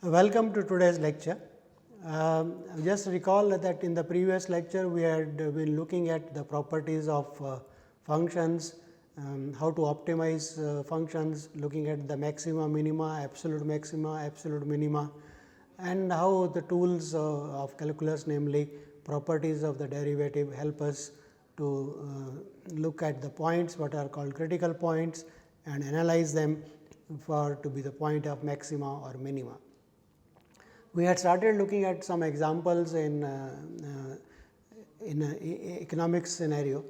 Welcome to today's lecture. Just recall that in the previous lecture we had been looking at the properties of functions, how to optimize functions, looking at the maxima, minima, absolute minima, and how the tools of calculus, namely properties of the derivative, help us to look at the points what are called critical points and analyze them for to be the point of maxima or minima. We had started looking at some examples in economics scenario,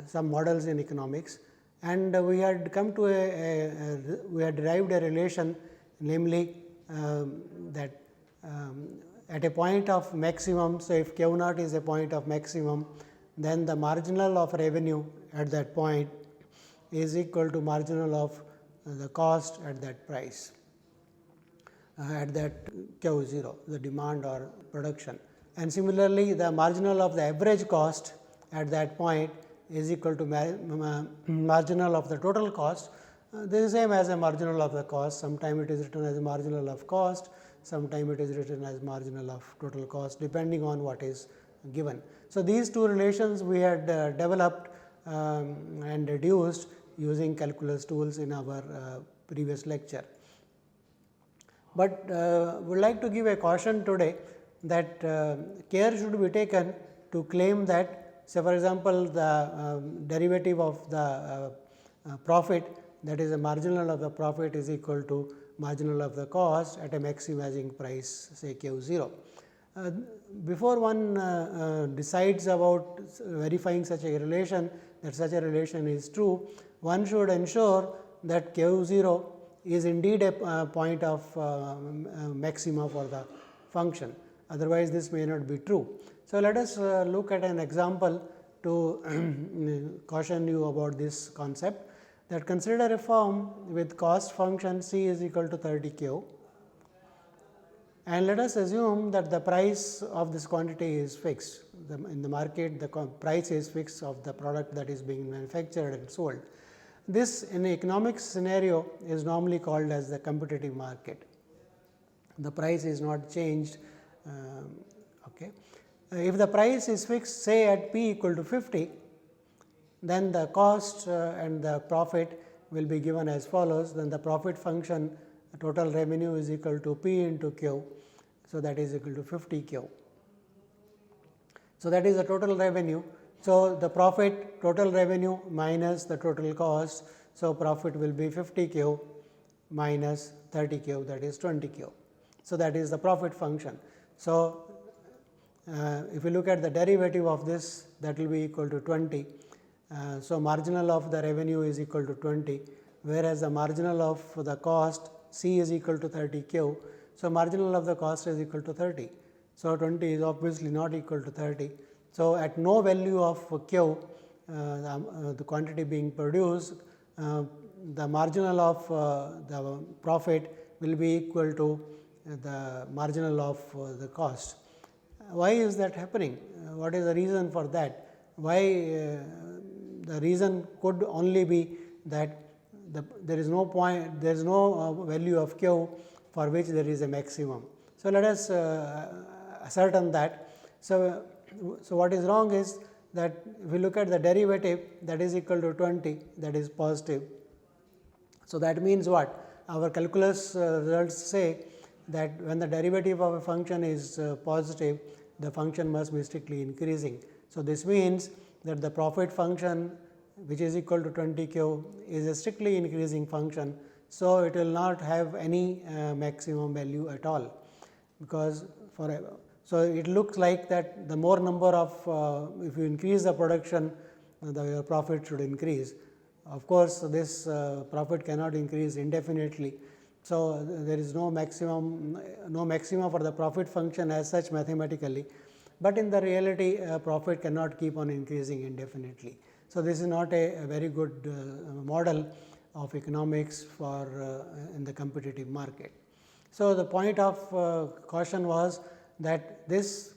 some models in economics, and we had come to we had derived a relation, namely that at a point of maximum. So, if Q naught is a point of maximum, then the marginal of revenue at that point is equal to marginal of the cost at that price. At that Q 0, the demand or production, and similarly the marginal of the average cost at that point is equal to marginal of the total cost. This is same as a marginal of the cost. Sometime it is written as a marginal of cost, sometime it is written as marginal of total cost, depending on what is given. So, these two relations we had developed and reduced using calculus tools in our previous lecture. But would like to give a caution today that care should be taken to claim that, say for example, the derivative of the profit, that is a marginal of the profit, is equal to marginal of the cost at a maximizing price, say Q 0. Before one decides about verifying such a relation, that such a relation is true, one should ensure that Q 0 is indeed a point of maxima for the function, otherwise this may not be true. So, let us look at an example to caution you about this concept, that consider a firm with cost function C is equal to 30 Q, and let us assume that the price of this quantity is fixed. In the market, the price is fixed of the product that is being manufactured and sold. This in economics scenario is normally called as the competitive market. The price is not changed. Okay. If the price is fixed, say at P equal to 50, then the cost and the profit will be given as follows. Then the profit function total revenue is equal to P into Q. So, that is equal to 50 Q. So, that is the total revenue. So, the profit total revenue minus the total cost. So, profit will be 50 Q minus 30 Q, that is 20 Q. So, that is the profit function. So, if you look at the derivative of this, that will be equal to 20. So, marginal of the revenue is equal to 20, whereas the marginal of the cost C is equal to 30 Q. So, marginal of the cost is equal to 30. So, 20 is obviously not equal to 30. So, at no value of Q, the quantity being produced, the marginal of the profit will be equal to the marginal of the cost. Why is that happening? What is the reason for that? Why the reason could only be that there is no point, there is no value of Q for which there is a maximum. So, let us ascertain that. So, what is wrong is that if we look at the derivative, that is equal to 20, that is positive. So, that means what? Our calculus results say that when the derivative of a function is positive, the function must be strictly increasing. So, this means that the profit function, which is equal to 20 Q, is a strictly increasing function. So, it will not have any maximum value at all, because forever. So, it looks like that the more number of if you increase the production, your profit should increase. Of course, this profit cannot increase indefinitely. So, there is no maximum for the profit function as such mathematically, but in the reality profit cannot keep on increasing indefinitely. So, this is not a very good model of economics for in the competitive market. So, the point of caution was that this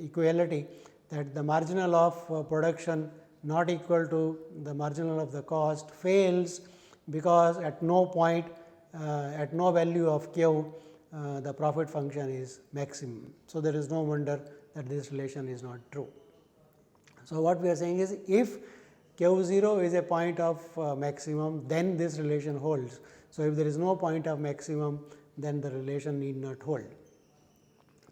equality, that the marginal of production not equal to the marginal of the cost, fails because at no point at no value of q, the profit function is maximum. So, there is no wonder that this relation is not true. So, what we are saying is, if q0 is a point of maximum, then this relation holds. So, if there is no point of maximum, then the relation need not hold.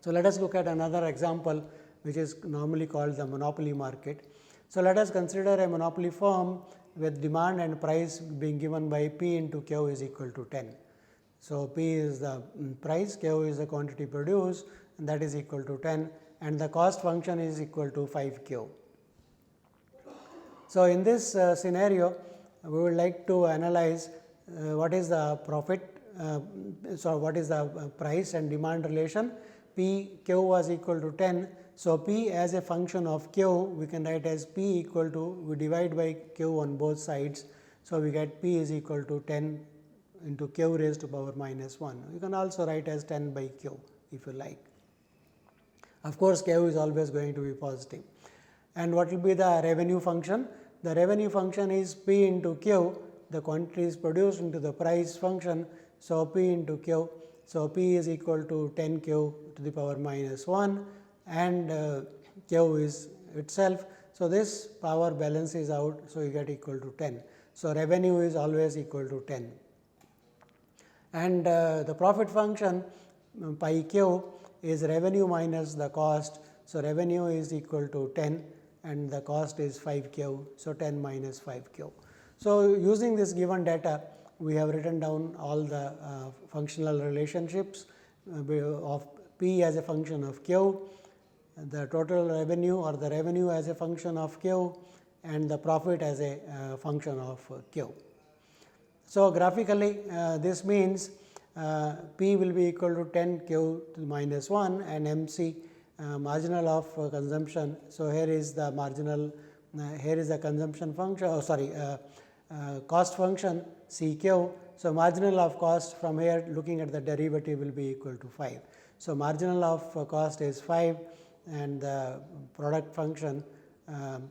So, let us look at another example, which is normally called the monopoly market. So, let us consider a monopoly firm with demand and price being given by P into Q is equal to 10. So, P is the price, Q is the quantity produced, and that is equal to 10, and the cost function is equal to 5Q. So, in this scenario, we would like to analyze what is the profit, so what is the price and demand relation. P Q was equal to 10. So, P as a function of Q, we can write as P equal to, we divide by Q on both sides. So, we get P is equal to 10 into Q raised to power minus 1. You can also write as 10 by Q if you like. Of course, Q is always going to be positive. And what will be the revenue function? The revenue function is P into Q, the quantity is produced into the price function. So, P into Q. So, P is equal to 10 Q to the power minus 1, and Q is itself. So, this power balances out. So, you get equal to 10. So, revenue is always equal to 10. And the profit function pi Q is revenue minus the cost. So, revenue is equal to 10 and the cost is 5Q. So, 10 minus 5Q. So, using this given data, we have written down all the functional relationships of P as a function of Q, the total revenue or the revenue as a function of Q, and the profit as a function of Q. So, graphically this means P will be equal to 10 Q to minus 1 and MC marginal of consumption. So, here is the marginal, here is the consumption function, cost function CQ. So, marginal of cost from here looking at the derivative will be equal to 5. So, marginal of cost is 5 and the product function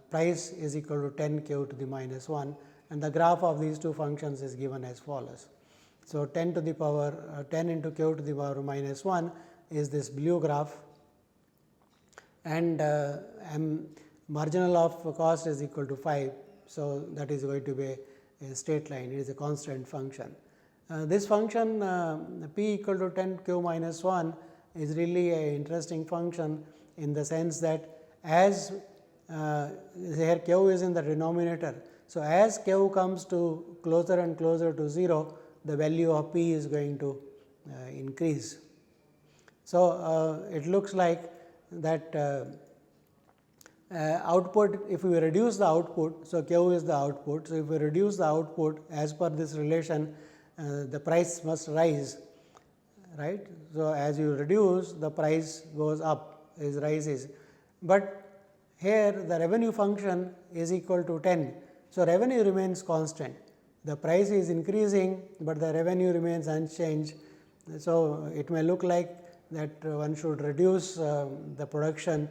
price is equal to 10 Q to the minus 1, and the graph of these two functions is given as follows. So, 10 to the power 10 into Q to the power minus 1 is this blue graph, and marginal of cost is equal to 5. So, that is going to be a straight line, it is a constant function. This function P equal to 10 Q minus 1 is really an interesting function in the sense that as here Q is in the denominator. So, as Q comes to closer and closer to 0, the value of P is going to increase. So, it looks like that output, if we reduce the output, so Q is the output. So, if we reduce the output as per this relation, the price must rise, right. So, as you reduce, the price goes up, rises, but here the revenue function is equal to 10. So, revenue remains constant, the price is increasing, but the revenue remains unchanged. So, it may look like that one should reduce the production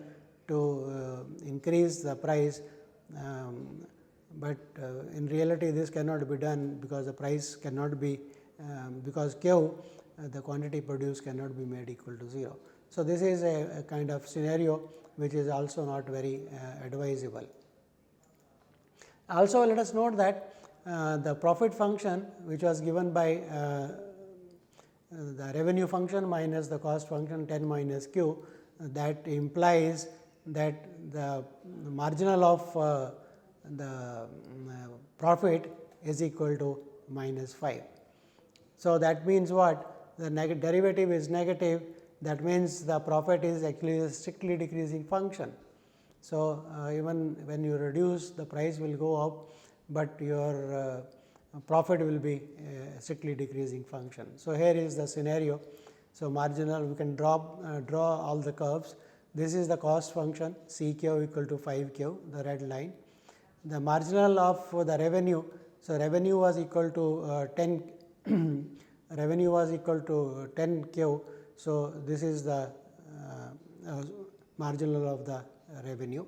to increase the price, but in reality this cannot be done because the price cannot be because Q the quantity produced cannot be made equal to 0. So, this is a kind of scenario which is also not very advisable. Also, let us note that the profit function which was given by the revenue function minus the cost function 10 minus Q, that implies that the marginal of the profit is equal to minus 5. So, that means what? The derivative is negative, that means the profit is actually a strictly decreasing function. So, even when you reduce, the price will go up, but your profit will be a strictly decreasing function. So, here is the scenario. So, marginal, we can draw all the curves. This is the cost function CQ equal to 5Q, the red line. The marginal of the revenue, so revenue was equal to 10 revenue was equal to 10Q. So, this is the marginal of the revenue,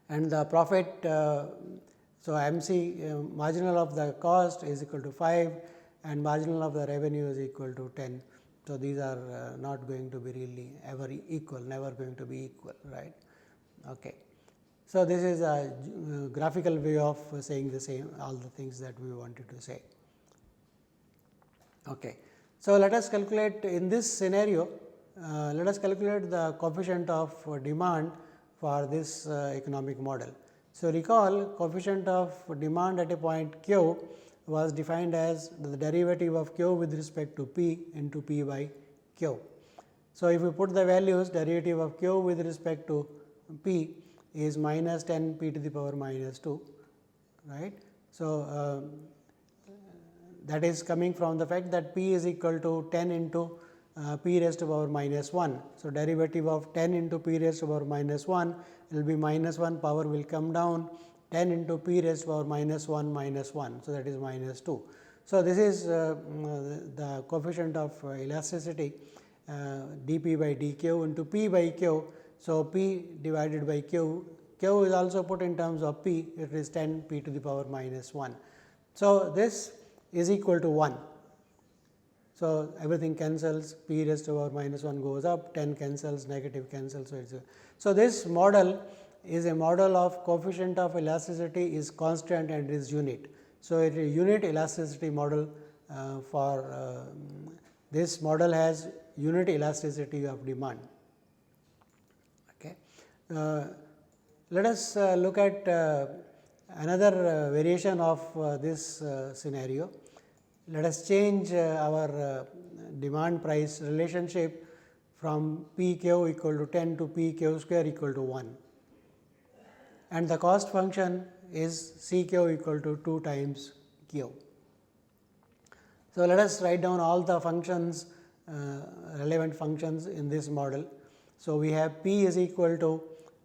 and the profit. So, MC marginal of the cost is equal to 5, and marginal of the revenue is equal to 10. So, these are not going to be really ever equal, never going to be equal, right. Okay. So, this is a graphical way of saying the same all the things that we wanted to say. Okay. So, let us calculate in this scenario, let us calculate the coefficient of demand for this economic model. So, recall coefficient of demand at a point q was defined as the derivative of q with respect to p into p by q. So, if we put the values, derivative of q with respect to p is minus 10 p to the power minus 2, right. So, that is coming from the fact that p is equal to 10 into p raised to power minus 1. So, derivative of 10 into p raised to power minus 1 will be minus 1, power will come down, 10 into p raised to power minus 1 minus 1. So, that is minus 2. So, this is the coefficient of elasticity dp by dq into p by q. So, p divided by q, q is also put in terms of p, it is 10 p to the power minus 1. So, this is equal to 1. So, everything cancels, p raised to power minus 1 goes up, 10 cancels, negative cancels. So, this model is a model of coefficient of elasticity is constant and is unit. So, it is a unit elasticity model for this model has unit elasticity of demand. Okay. Let us look at another variation of this scenario. Let us change our demand price relationship from p q equal to 10 to p q square equal to 1, and the cost function is C q equal to 2 times q. So, let us write down all the functions, relevant functions in this model. So, we have p is equal to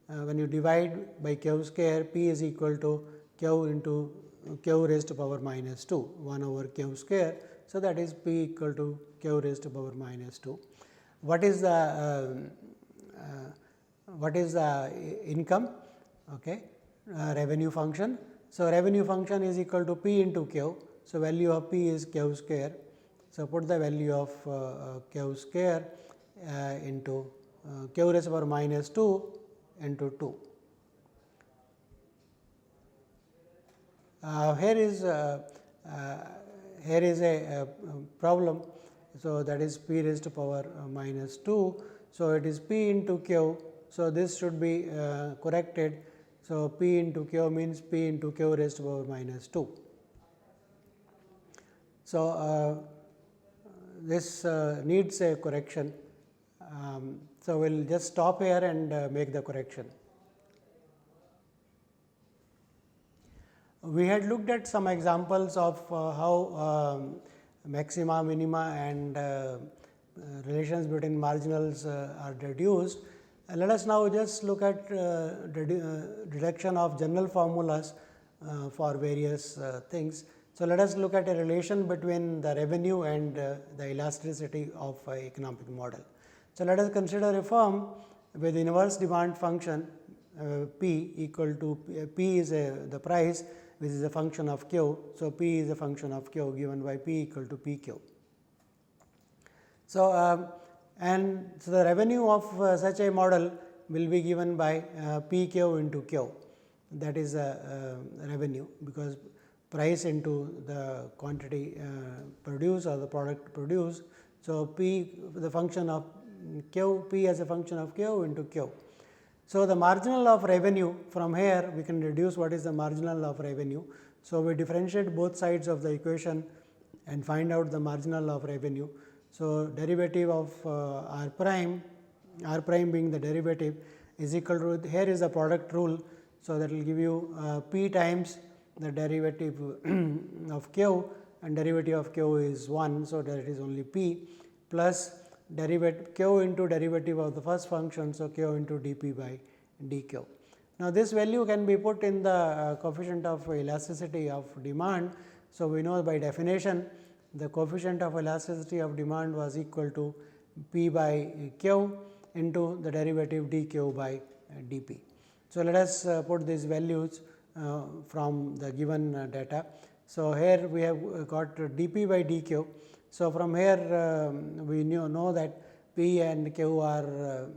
when you divide by q square, p is equal to q into q raised to power minus 2, 1 over q square. So, that is p equal to q raised to power minus 2. What is the income? Okay. Revenue function. So, revenue function is equal to p into q. So, value of p is q square. So, put the value of q square into q raised to power minus 2 into 2. Here is a problem. So, that is p raised to power minus 2. So, it is p into q. So, this should be corrected. So, p into q means p into q raised to power minus 2. So, this needs a correction. So, we will just stop here and make the correction. We had looked at some examples of how maxima, minima and relations between marginals are deduced. Let us now just look at deduction of general formulas for various things. So, let us look at a relation between the revenue and the elasticity of an economic model. So, let us consider a firm with inverse demand function P equal to P is the price, which is a function of Q. So, P is a function of Q given by P equal to PQ. So, and so the revenue of such a model will be given by PQ into Q, that is revenue, because price into the quantity produced or the product produced. So, P the function of Q, P as a function of Q into Q. So, the marginal of revenue, from here we can deduce what is the marginal of revenue. So, we differentiate both sides of the equation and find out the marginal of revenue. So, derivative of r prime being the derivative is equal to, here is the product rule. So, that will give you p times the derivative of q, and derivative of q is 1. So, that is only p plus derivative q into derivative of the first function. So, q into dp by dq. Now, this value can be put in the coefficient of elasticity of demand. So, we know by definition the coefficient of elasticity of demand was equal to p by q into the derivative dq by dp. So, let us put these values from the given data. So, here we have got dP by dQ. So, from here we know that P and Q are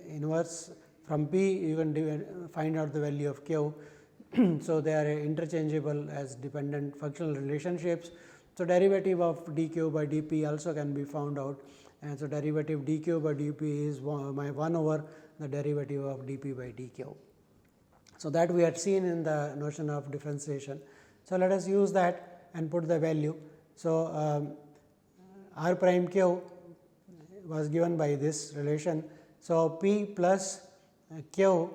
inverse. From P you can find out the value of Q. So, they are interchangeable as dependent functional relationships. So, derivative of dQ by dP also can be found out, and so derivative dQ by dP is 1 over the derivative of dP by dQ. So, that we had seen in the notion of differentiation. So, let us use that and put the value. So, r prime q was given by this relation. So, p plus q,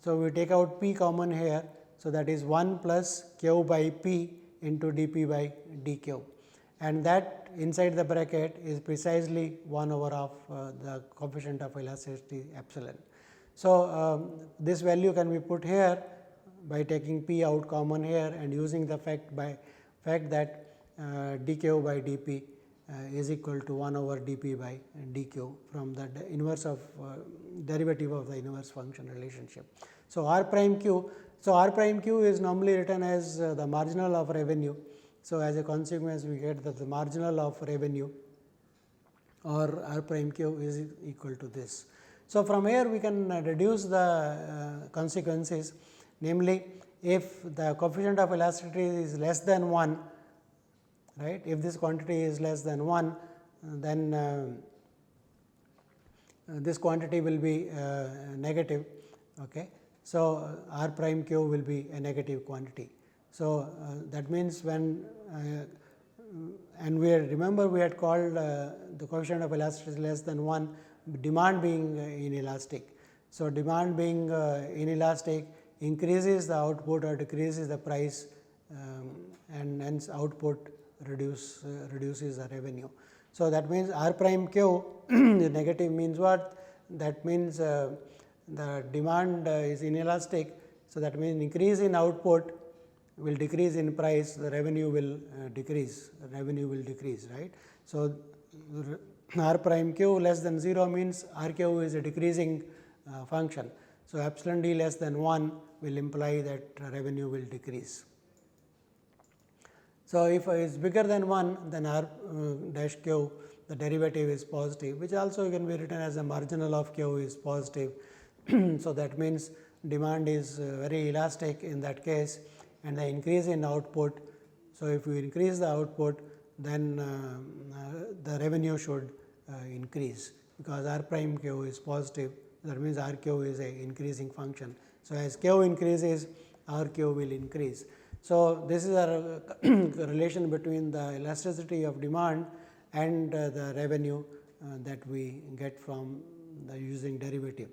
so we take out p common here. So, that is 1 plus q by p into dP by dQ, and that inside the bracket is precisely 1 over of the coefficient of elasticity epsilon. So, this value can be put here by taking p out common here and using the fact that dQ by dP is equal to 1 over dP by dQ from the inverse of derivative of the inverse function relationship. So, r prime q. So, r prime q is normally written as the marginal of revenue. So, as a consequence we get that the marginal of revenue or r prime q is equal to this. So, from here we can reduce the consequences, namely if the coefficient of elasticity is less than 1, right. If this quantity is less than 1, then this quantity will be negative. Okay. So, r prime q will be a negative quantity. So, that means when and we remember we had called the coefficient of elasticity less than 1, demand being inelastic. So, demand being inelastic increases the output or decreases the price, and hence output reduces the revenue. So, that means r prime q negative means what? That means the demand is inelastic. So, that means increase in output will decrease in price, the revenue will decrease, right. So, r prime q less than 0 means r q is a decreasing function. So, epsilon d less than 1 will imply that revenue will decrease. So, if it is bigger than 1, then r dash q, the derivative is positive, which also can be written as a marginal of q is positive. So, that means demand is very elastic in that case, and the increase in output. So, if we increase the output, then the revenue should increase, because r prime q is positive. That means r q is a increasing function. So, as q increases, r q will increase. So, this is a relation between the elasticity of demand and the revenue that we get from the using derivative.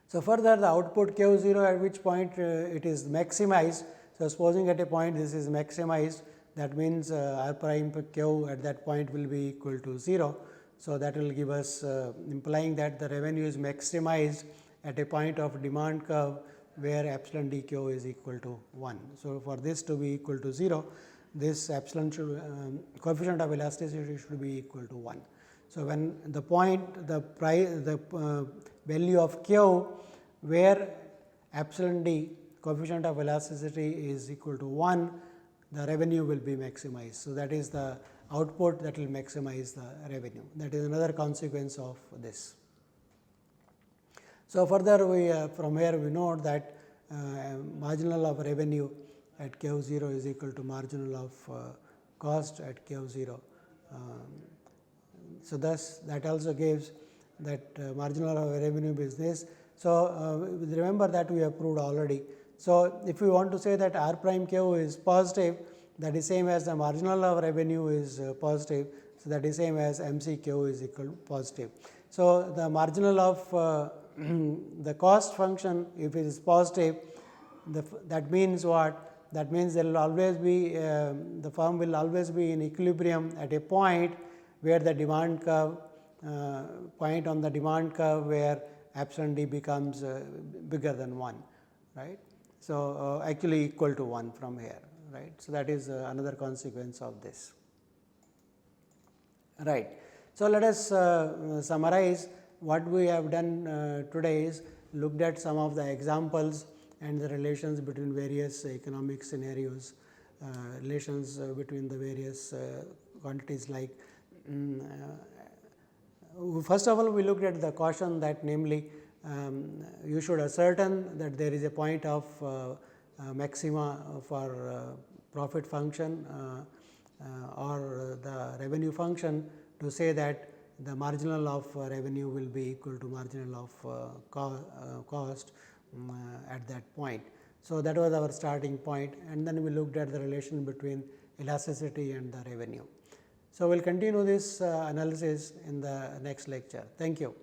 So, further the output q 0 at which point it is maximized. So, supposing at a point this is maximized, that means r prime q at that point will be equal to 0. So, that will give us implying that the revenue is maximized at a point of demand curve where epsilon dq is equal to 1. So, for this to be equal to 0, this epsilon should coefficient of elasticity should be equal to 1. So, when the point the price value of q where epsilon d coefficient of elasticity is equal to 1, the revenue will be maximized. So, that is the output that will maximize the revenue. That is another consequence of this. So, further we from here we note that marginal of revenue at q 0 is equal to marginal of cost at q 0. So, thus that also gives that marginal of revenue business. So, remember that we have proved already. So, if we want to say that r prime q is positive, that is same as the marginal of revenue is positive. So, that is same as MCQ is equal to positive. So, the marginal of the cost function, if it is positive, that means what? That means there will always be the firm will always be in equilibrium at a point where the demand curve point on the demand curve where epsilon d becomes bigger than 1, right. So, actually equal to 1 from here, right. So, that is another consequence of this, right. So, let us summarize what we have done today is looked at some of the examples and the relations between various economic scenarios, relations between the various quantities like first of all, we looked at the caution that namely you should ascertain that there is a point of maxima for profit function or the revenue function to say that the marginal of revenue will be equal to marginal of cost at that point. So, that was our starting point, and then we looked at the relation between elasticity and the revenue. So, we will continue this analysis in the next lecture. Thank you.